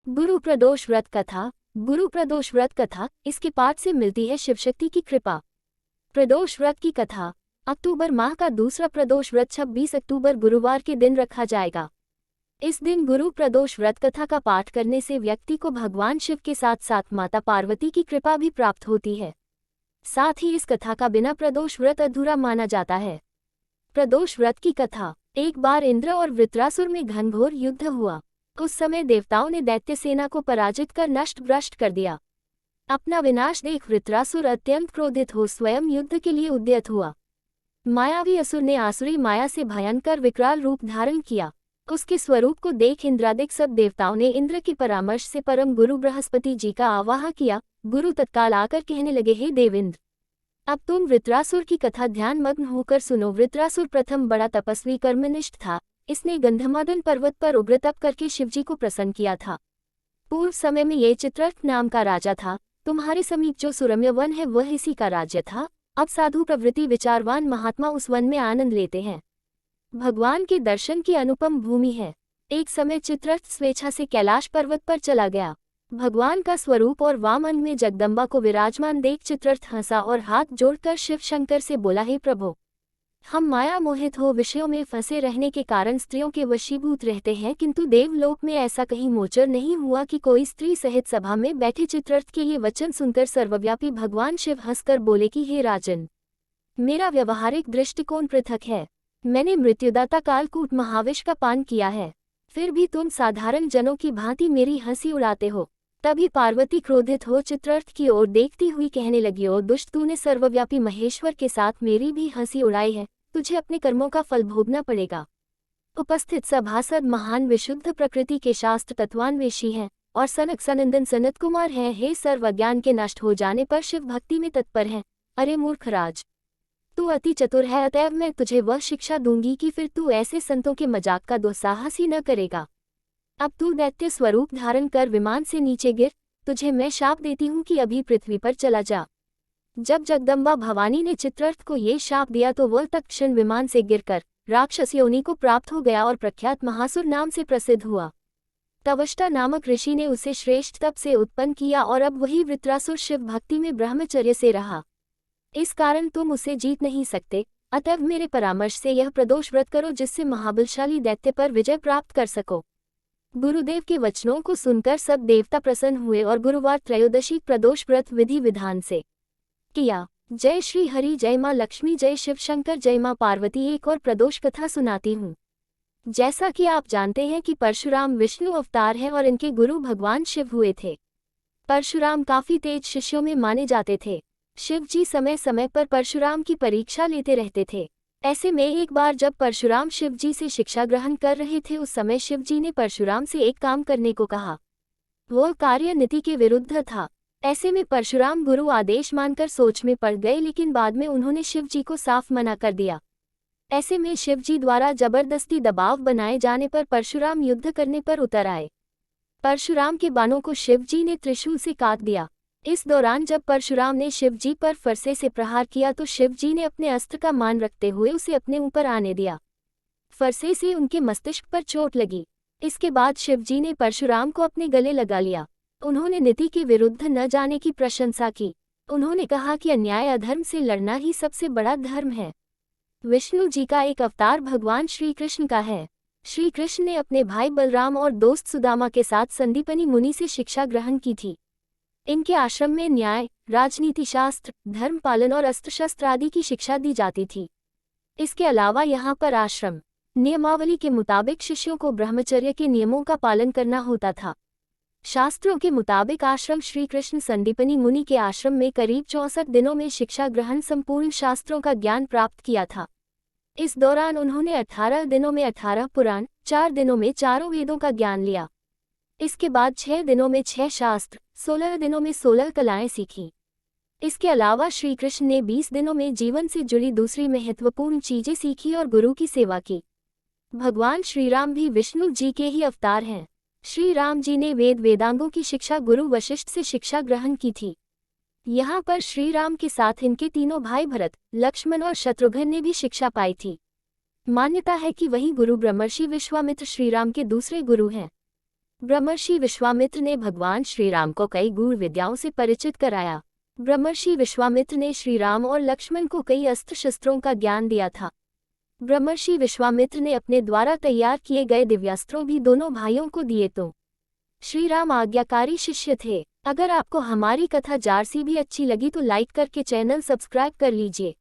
गुरु प्रदोष व्रत कथा। गुरु प्रदोष व्रत कथा इसके पाठ से मिलती है शिवशक्ति की कृपा। प्रदोष व्रत की कथा। अक्टूबर माह का दूसरा प्रदोष व्रत 26 अक्टूबर गुरुवार के दिन रखा जाएगा। इस दिन गुरु प्रदोष व्रत कथा का पाठ करने से व्यक्ति को भगवान शिव के साथ साथ माता पार्वती की कृपा भी प्राप्त होती है। साथ ही इस कथा का बिना प्रदोष व्रत अधूरा माना जाता है। प्रदोष व्रत की कथा। एक बार इंद्र और वृत्रासुर में घनघोर युद्ध हुआ। उस समय देवताओं ने दैत्य सेना को पराजित कर नष्ट भ्रष्ट कर दिया। अपना विनाश देख वृत्रासुर अत्यंत क्रोधित हो स्वयं युद्ध के लिए उद्यत हुआ। मायावी असुर ने आसुरी माया से भयंकर विकराल रूप धारण किया। उसके स्वरूप को देख इंद्रादिक सब देवताओं ने इंद्र के परामर्श से परम गुरु बृहस्पति जी का आवाहन किया। गुरु तत्काल आकर कहने लगे, हे देवेंद्र, अब तुम वृत्रासुर की कथा ध्यान मग्न होकर सुनो। वृत्रासुर प्रथम बड़ा तपस्वी कर्मनिष्ठ था। इसने गंधमादन पर्वत पर उग्र तप करके शिवजी को प्रसन्न किया था। पूर्व समय में ये चित्ररथ नाम का राजा था। तुम्हारे समीप जो सुरम्य वन है वह इसी का राज्य था। अब साधु प्रवृत्ति विचारवान महात्मा उस वन में आनंद लेते हैं। भगवान के दर्शन की अनुपम भूमि है। एक समय चित्ररथ स्वेच्छा से कैलाश पर्वत पर चला गया। भगवान का स्वरूप और वाम अंग में जगदम्बा को विराजमान देख चित्ररथ हंसा और हाथ जोड़कर शिव शंकर से बोला, हे प्रभु, हम माया मोहित हो विषयों में फंसे रहने के कारण स्त्रियों के वशीभूत रहते हैं, किंतु देवलोक में ऐसा कहीं मोचर नहीं हुआ कि कोई स्त्री सहित सभा में बैठे चित्ररथ के ये वचन सुनकर सर्वव्यापी भगवान शिव हंसकर बोले कि हे राजन, मेरा व्यवहारिक दृष्टिकोण पृथक है। मैंने मृत्युदाता कालकूट महाविष का पान किया है, फिर भी तुम साधारण जनों की भांति मेरी हंसी उड़ाते हो। तभी पार्वती क्रोधित हो चित्ररथ की ओर देखती हुई कहने लगी, ओ दुष्ट, तूने सर्वव्यापी महेश्वर के साथ मेरी भी हंसी उड़ाई है। तुझे अपने कर्मों का फल भोगना पड़ेगा। उपस्थित सभासद महान विशुद्ध प्रकृति के शास्त्र तत्वान्वेषी हैं और सनक सनंदन सनत कुमार हैं। हे सर्व अज्ञान के नष्ट हो जाने पर शिव भक्ति में तत्पर हैं। अरे मूर्खराज, तू अति चतुर है, अतएव मैं तुझे वह शिक्षा दूंगी कि फिर तू ऐसे संतों के मजाक का दुस्साहस ही न करेगा। अब तू दैत्य स्वरूप धारण कर विमान से नीचे गिर। तुझे मैं शाप देती हूँ कि अभी पृथ्वी पर चला जा। जब जगदम्बा भवानी ने चित्ररथ को ये शाप दिया तो वह तत्क्षण विमान से गिरकर राक्षस योनि को प्राप्त हो गया और प्रख्यात महासुर नाम से प्रसिद्ध हुआ। तवष्टा नामक ऋषि ने उसे श्रेष्ठ तप से उत्पन्न किया और अब वही वृत्रासुर शिव भक्ति में ब्रह्मचर्य से रहा। इस कारण तुम उसे जीत नहीं सकते। अतएव मेरे परामर्श से यह प्रदोष व्रत करो, जिससे महाबलशाली दैत्य पर विजय प्राप्त कर सको। गुरुदेव के वचनों को सुनकर सब देवता प्रसन्न हुए और गुरुवार त्रयोदशी प्रदोष व्रत विधि विधान से किया। जय श्री हरि, जय माँ लक्ष्मी, जय शिव शंकर, जय माँ पार्वती। एक और प्रदोष कथा सुनाती हूँ। जैसा कि आप जानते हैं कि परशुराम विष्णु अवतार हैं और इनके गुरु भगवान शिव हुए थे। परशुराम काफी तेज शिष्यों में माने जाते थे। शिव जी समय समय पर परशुराम की परीक्षा लेते रहते थे। ऐसे में एक बार जब परशुराम शिव जी से शिक्षा ग्रहण कर रहे थे, उस समय शिव जी ने परशुराम से एक काम करने को कहा। वह कार्य नीति के विरुद्ध था। ऐसे में परशुराम गुरु आदेश मानकर सोच में पड़ गए, लेकिन बाद में उन्होंने शिव जी को साफ मना कर दिया। ऐसे में शिव जी द्वारा जबरदस्ती दबाव बनाए जाने पर परशुराम युद्ध करने पर उतर आए। परशुराम के बाणों को शिव जी ने त्रिशूल से काट दिया। इस दौरान जब परशुराम ने शिव जी पर फरसे से प्रहार किया तो शिव जी ने अपने अस्त्र का मान रखते हुए उसे अपने ऊपर आने दिया। फरसे से उनके मस्तिष्क पर चोट लगी। इसके बाद शिव जी ने परशुराम को अपने गले लगा लिया। उन्होंने नीति के विरुद्ध न जाने की प्रशंसा की। उन्होंने कहा कि अन्याय अधर्म से लड़ना ही सबसे बड़ा धर्म है। विष्णु जी का एक अवतार भगवान श्री कृष्ण का है। श्री कृष्ण ने अपने भाई बलराम और दोस्त सुदामा के साथ संदीपनी मुनि से शिक्षा ग्रहण की थी। इनके आश्रम में न्याय, राजनीति शास्त्र, धर्म पालन और अस्त्र शस्त्र आदि की शिक्षा दी जाती थी। इसके अलावा यहाँ पर आश्रम नियमावली के मुताबिक शिष्यों को ब्रह्मचर्य के नियमों का पालन करना होता था। शास्त्रों के मुताबिक आश्रम श्री कृष्ण संदीपनी मुनि के आश्रम में करीब 64 दिनों में शिक्षा ग्रहण संपूर्ण शास्त्रों का ज्ञान प्राप्त किया था। इस दौरान उन्होंने 18 दिनों में 18 पुराण, 4 दिनों में चारों वेदों का ज्ञान लिया। इसके बाद 6 दिनों में 6 शास्त्र, 16 दिनों में 16 कलाएं सीखी। इसके अलावा श्री कृष्ण ने 20 दिनों में जीवन से जुड़ी दूसरी महत्वपूर्ण चीजें सीखी और गुरु की सेवा की। भगवान श्रीराम भी विष्णु जी के ही अवतार हैं। श्री राम जी ने वेद वेदांगों की शिक्षा गुरु वशिष्ठ से शिक्षा ग्रहण की थी। यहाँ पर श्री राम के साथ इनके तीनों भाई भरत, लक्ष्मण और शत्रुघ्न ने भी शिक्षा पाई थी। मान्यता है कि वही गुरु ब्रह्मर्षि विश्वामित्र श्रीराम के दूसरे गुरु हैं। ब्रह्मर्षि विश्वामित्र ने भगवान श्री राम को कई गूढ़ विद्याओं से परिचित कराया। ब्रह्मर्षि विश्वामित्र ने श्री राम और लक्ष्मण को कई अस्त्र शस्त्रों का ज्ञान दिया था। ब्रह्मर्षि विश्वामित्र ने अपने द्वारा तैयार किए गए दिव्यास्त्रों भी दोनों भाइयों को दिए तो श्री राम आज्ञाकारी शिष्य थे। अगर आपको हमारी कथा जारसी भी अच्छी लगी तो लाइक करके चैनल सब्सक्राइब कर लीजिए।